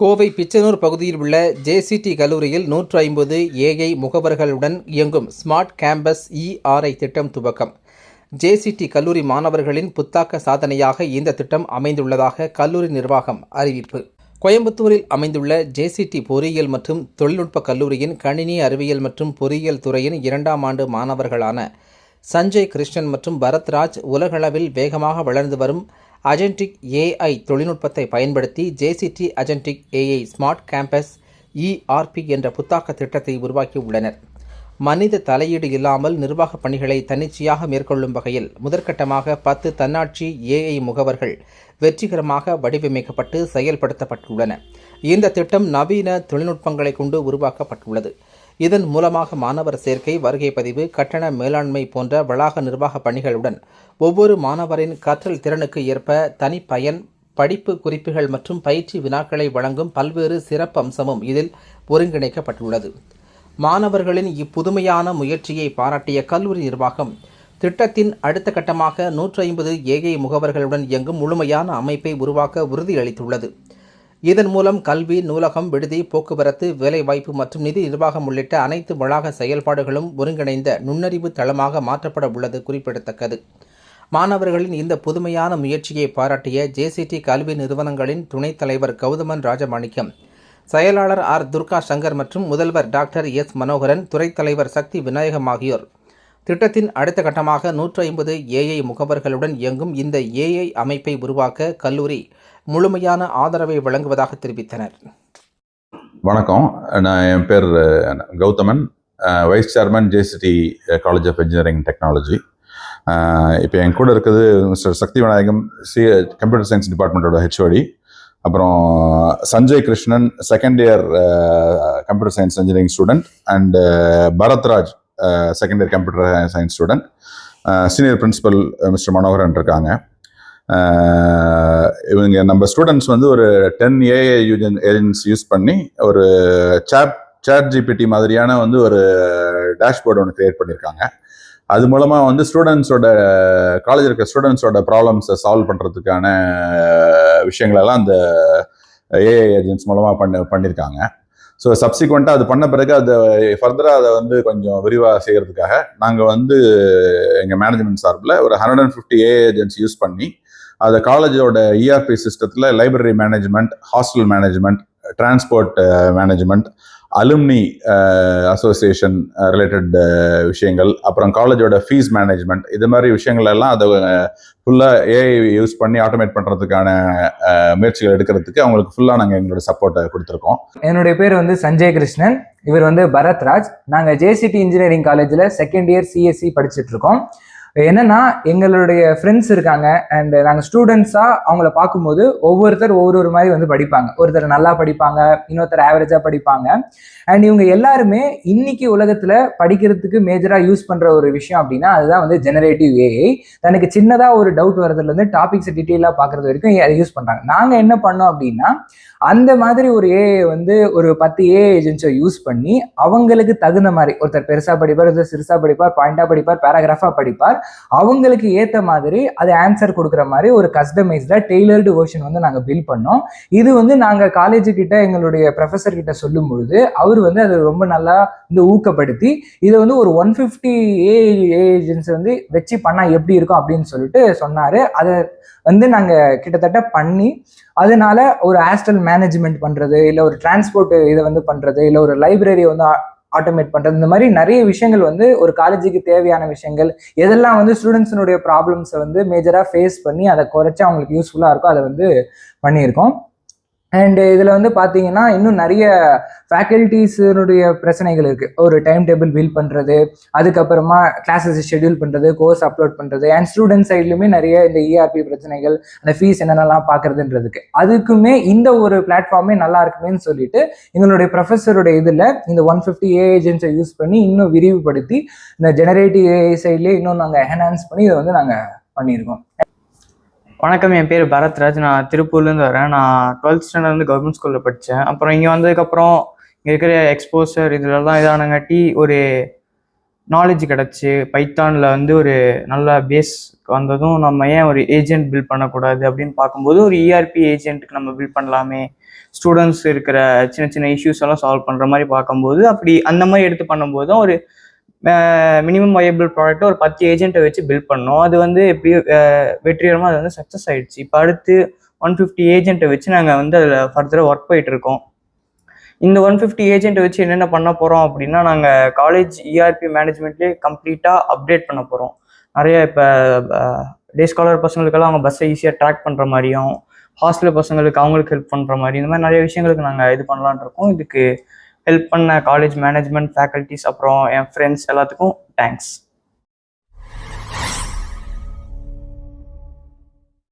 கோவை பிச்சனூர் பகுதியில் உள்ள ஜேசிடி கல்லூரியில் 150 ஏஐ முகவர்களுடன் இயங்கும் ஸ்மார்ட் கேம்பஸ் இஆர்ஐ திட்டம் துவக்கம். ஜேசிடி கல்லூரி மாணவர்களின் புத்தாக்க சாதனையாக இந்த திட்டம் அமைந்துள்ளதாக கல்லூரி நிர்வாகம் அறிவிப்பு. கோயம்புத்தூரில் அமைந்துள்ள ஜேசிடி பொறியியல் மற்றும் தொழில்நுட்ப கல்லூரியின் கணினி அறிவியல் மற்றும் பொறியியல் துறையின் 2ஆம் ஆண்டு மாணவர்களான சஞ்சய் கிருஷ்ணன் மற்றும் பரத்ராஜ் உலகளவில் வேகமாக வளர்ந்து வரும் அஜென்டிக் ஏஐ தொழில்நுட்பத்தை பயன்படுத்தி JCT agentic AI smart campus ERP என்ற புத்தாக்க திட்டத்தை உருவாக்கியுள்ளனர். மனித தலையீடு இல்லாமல் நிர்வாக பணிகளை தன்னிச்சையாக மேற்கொள்ளும் வகையில் முதற்கட்டமாக 10 தன்னாட்சி ஏஐ முகவர்கள் வெற்றிகரமாக வடிவமைக்கப்பட்டு செயல்படுத்தப்பட்டுள்ளன. இந்த திட்டம் நவீன தொழில்நுட்பங்களை கொண்டு உருவாக்கப்பட்டுள்ளது. இதன் மூலமாக மாணவர் சேர்க்கை, வருகை பதிவு, கட்டண மேலாண்மை போன்ற வளாக நிர்வாக பணிகளுடன் ஒவ்வொரு மாணவரின் கற்றல் திறனுக்கு ஏற்ப தனிப்பயன், படிப்பு குறிப்புகள் மற்றும் பயிற்சி வினாக்களை வழங்கும் பல்வேறு சிறப்பு அம்சமும் இதில் ஒருங்கிணைக்கப்பட்டுள்ளது. மாணவர்களின் இப்புதுமையான முயற்சியை பாராட்டிய கல்லூரி நிர்வாகம் திட்டத்தின் அடுத்த கட்டமாக 150 ஏஐ முகவர்களுடன் இயங்கும் முழுமையான அமைப்பை உருவாக்க உறுதியளித்துள்ளது. இதன் மூலம் கல்வி, நூலகம், விடுதி, போக்குவரத்து, வேலைவாய்ப்பு மற்றும் நிதி நிர்வாகம் உள்ளிட்ட அனைத்து வளாக செயல்பாடுகளும் ஒருங்கிணைந்த நுண்ணறிவு தளமாக மாற்றப்பட உள்ளது குறிப்பிடத்தக்கது. மாணவர்களின் இந்த புதுமையான முயற்சியை பாராட்டிய ஜேசிடி கல்வி நிறுவனங்களின் துணைத் தலைவர் கௌதமன் ராஜமாணிக்கம், செயலாளர் ஆர். துர்கா சங்கர் மற்றும் முதல்வர் டாக்டர் எஸ். மனோகரன், துறைத் தலைவர் சக்தி விநாயகம் ஆகியோர் திட்டத்தின் அடுத்த கட்டமாக 150 ஏஐ முகவர்களுடன் இயங்கும் இந்த ஏஐ அமைப்பை உருவாக்க கல்லூரி முழுமையான ஆதரவை வழங்குவதாக தெரிவித்தனர். வணக்கம், என் பேர் Gowthaman, vice chairman JCT college of engineering technology. இப்போ என் கூட இருக்குது mister Sakthi Vinayagam, computer science டிபார்ட்மெண்ட்டோட ஹெச்ஓடி. அப்புறம் Sanjay Krishnan, second year computer science engineering student. And Bharathraj, second year computer science student. Senior principal mister Manoharan இருக்காங்க. இவங்க நம்ம ஸ்டூடெண்ட்ஸ் வந்து ஒரு 10 ஏஐ ஏஜென்ட்ஸ் யூஸ் பண்ணி ஒரு சாட் ஜிபிடி மாதிரியான வந்து ஒரு டேஷ்போர்டு ஒன்று கிரியேட் பண்ணியிருக்காங்க. அது மூலமாக வந்து ஸ்டூடெண்ட்ஸோட காலேஜில் இருக்க ஸ்டூடெண்ட்ஸோட ப்ராப்ளம்ஸை சால்வ் பண்ணுறதுக்கான விஷயங்களெல்லாம் அந்த ஏஐ ஏஜென்ட்ஸ் மூலமாக பண்ணியிருக்காங்க. ஸோ சப்சிக்வெண்ட்டாக அது பண்ண பிறகு அதை ஃபர்தராக அதை வந்து கொஞ்சம் விரிவாக செய்கிறதுக்காக நாங்கள் வந்து எங்கள் மேனேஜ்மெண்ட் சார்பில் ஒரு 150 ஏஐ ஏஜென்ட்ஸ் யூஸ் பண்ணி அதை காலேஜோட இஆர்பி சிஸ்டத்தில் library management, hostel management, transport management, alumni association related விஷயங்கள், அப்புறம் காலேஜோட ஃபீஸ் மேனேஜ்மெண்ட், இது மாதிரி விஷயங்கள் எல்லாம் அதை ஃபுல்லாக ஏஐ யூஸ் பண்ணி ஆட்டோமேட் பண்ணுறதுக்கான முயற்சிகள் எடுக்கிறதுக்கு அவங்களுக்கு ஃபுல்லாக நாங்கள் எங்களோட சப்போர்ட்டை கொடுத்துருக்கோம். என்னுடைய பேர் வந்து சஞ்சய் கிருஷ்ணன், இவர் வந்து பரத்ராஜ். நாங்கள் ஜேசிடி இன்ஜினியரிங் காலேஜில் செகண்ட் இயர் சிஎஸ்சி படிச்சுட்டு இருக்கோம். என்னன்னா, எங்களுடைய ஃப்ரெண்ட்ஸ் இருக்காங்க அண்ட் நாங்கள் ஸ்டூடெண்ட்ஸாக அவங்கள பார்க்கும்போது ஒவ்வொருத்தர் ஒவ்வொரு மாதிரி வந்து படிப்பாங்க. ஒருத்தர் நல்லா படிப்பாங்க, இன்னொருத்தர் ஆவரேஜாக படிப்பாங்க. அண்ட் இவங்க எல்லாருமே இன்னைக்கு உலகத்தில் படிக்கிறதுக்கு மேஜராக யூஸ் பண்ணுற ஒரு விஷயம் அப்படின்னா அதுதான் வந்து ஜெனரேட்டிவ் ஏஐ. தனக்கு சின்னதாக ஒரு டவுட் வரதுலேருந்து டாபிக்ஸை டீட்டெயிலாக பார்க்குறது வரைக்கும் அதை யூஸ் பண்ணுறாங்க. நாங்கள் என்ன பண்ணோம் அப்படின்னா, அந்த மாதிரி ஒரு ஏஐ வந்து ஒரு 10 ஏஐ ஏஜென்ட்ஸை யூஸ் பண்ணி அவங்களுக்கு தகுந்த மாதிரி, ஒருத்தர் பெருசாக படிப்பார், ஒருத்தர் சிறுசாக படிப்பார், பாயிண்டாக படிப்பார், பேராகிராஃபாக படிப்பார், அவங்களுக்கு ஏற்ற மாதிரி அது ஆன்சர் கொடுக்குற மாதிரி ஒரு கஸ்டமைஸ்டாக டெய்லர்டு வெர்ஷன் வந்து நாங்கள் பில்ட் பண்ணோம். இது வந்து நாங்கள் காலேஜு கிட்ட எங்களுடைய ப்ரொஃபஸர் கிட்ட சொல்லும் பொழுது அவர் வந்து அதை ரொம்ப நல்லா வந்து ஊக்கப்படுத்தி இதை வந்து ஒரு 150 ஏஐ ஏஜென்ட்ஸ் வந்து வச்சு பண்ணால் எப்படி இருக்கும் அப்படின்னு சொல்லிட்டு சொன்னார். அதை வந்து நாங்கள் கிட்டத்தட்ட பண்ணி அதனால ஒரு ஹாஸ்டல் மேனேஜ்மெண்ட் பண்ணுறது, இல்லை ஒரு டிரான்ஸ்போர்ட் இதை வந்து பண்ணுறது, இல்லை ஒரு லைப்ரரி வந்து ஆட்டோமேட் பண்ணுறது, இந்த மாதிரி நிறைய விஷயங்கள் வந்து ஒரு காலேஜுக்கு தேவையான விஷயங்கள் எதெல்லாம் வந்து ஸ்டூடெண்ட்ஸினுடைய ப்ராப்ளம்ஸை வந்து மேஜராக ஃபேஸ் பண்ணி அதை குறைச்சி அவங்களுக்கு யூஸ்ஃபுல்லாக இருக்கும் அதை வந்து பண்ணியிருக்கோம். அண்ட் இதில் வந்து பார்த்தீங்கன்னா இன்னும் நிறைய ஃபேக்கல்ட்டிஸினுடைய பிரச்சனைகள் இருக்குது. ஒரு டைம் டேபிள் பில்ட் பண்ணுறது, அதுக்கப்புறமா கிளாஸஸ் ஷெட்யூல் பண்ணுறது, கோர்ஸ் அப்லோட் பண்ணுறது, அண்ட் ஸ்டூடெண்ட் சைட்லையுமே நிறைய இந்த இஆர்பி பிரச்சனைகள், அந்த ஃபீஸ் என்னென்னலாம் பார்க்குறதுன்றதுக்கு அதுக்குமே இந்த ஒரு பிளாட்ஃபார்மே நல்லா இருக்குமேன்னு சொல்லிட்டு எங்களுடைய ப்ரொஃபஸருடைய இதில் இந்த 150 ஏஐ ஏஜென்ட்ஸை யூஸ் பண்ணி இன்னும் விரிவுபடுத்தி இந்த ஜெனரேட்டிவ் ஏஐ சைட்லேயே இன்னும் நாங்கள் என்ஹான்ஸ் பண்ணி இதை வந்து நாங்கள் பண்ணியிருக்கோம். வணக்கம், என் பேர் பரத்ராஜ். நான் திருப்பூர்லேருந்து வரேன். நான் 12th ஸ்டாண்டர்ட் வந்து கவர்மெண்ட் ஸ்கூலில் படித்தேன். அப்புறம் இங்கே வந்ததுக்கப்புறம் இங்கே இருக்கிற எக்ஸ்போசர் இதெல்லாம் இதானங்காட்டி ஒரு நாலேஜ் கிடச்சி பைத்தானில் வந்து ஒரு நல்ல பேஸ் வந்ததும் நம்ம ஏன் ஒரு ஏஜென்ட் பில்ட் பண்ணக்கூடாது அப்படின்னு பார்க்கும்போது ஒரு இஆர்பி ஏஜென்ட்டுக்கு நம்ம பில்ட் பண்ணலாமே ஸ்டூடெண்ட்ஸ் இருக்கிற சின்ன சின்ன இஷ்யூஸ் எல்லாம் சால்வ் பண்ணுற மாதிரி பார்க்கும்போது அப்படி அந்த மாதிரி எடுத்து பண்ணும்போது தான் ஒரு மினிமம் வயபிள் ப்ராடக்ட்டை ஒரு 10 ஏஜென்ட்டை வச்சு பில்ட் பண்ணோம். அது வந்து எப்படியோ வெற்றிகரமாக அது வந்து சக்ஸஸ் ஆயிடுச்சு. இப்போ அடுத்து 150 ஏஜென்ட்டை வச்சு நாங்கள் வந்து அதில் ஃபர்தராக ஒர்க் போயிட்டு இருக்கோம். இந்த 150 ஏஜென்ட்டை வச்சு என்னென்ன பண்ண போகிறோம் அப்படின்னா, நாங்கள் காலேஜ் இஆர்பி மேனேஜ்மெண்ட்லேயே கம்ப்ளீட்டாக அப்டேட் பண்ண போகிறோம். நிறைய இப்போ டே ஸ்காலர் பசங்களுக்கெல்லாம் அவங்க பஸ்ஸை ஈஸியாக ட்ராக் பண்ணுற மாதிரியும், ஹாஸ்டல் பசங்களுக்கு அவங்களுக்கு ஹெல்ப் பண்ணுற மாதிரி, இந்த மாதிரி நிறைய விஷயங்களுக்கு நாங்கள் இது பண்ணலான்னு இருக்கோம். இதுக்கு ஹெல்ப் பண்ண காலேஜ் மேனேஜ்மெண்ட், ஃபேக்கல்ட்டிஸ், அப்புறம் என் ஃப்ரெண்ட்ஸ் எல்லாத்துக்கும் தேங்க்ஸ்.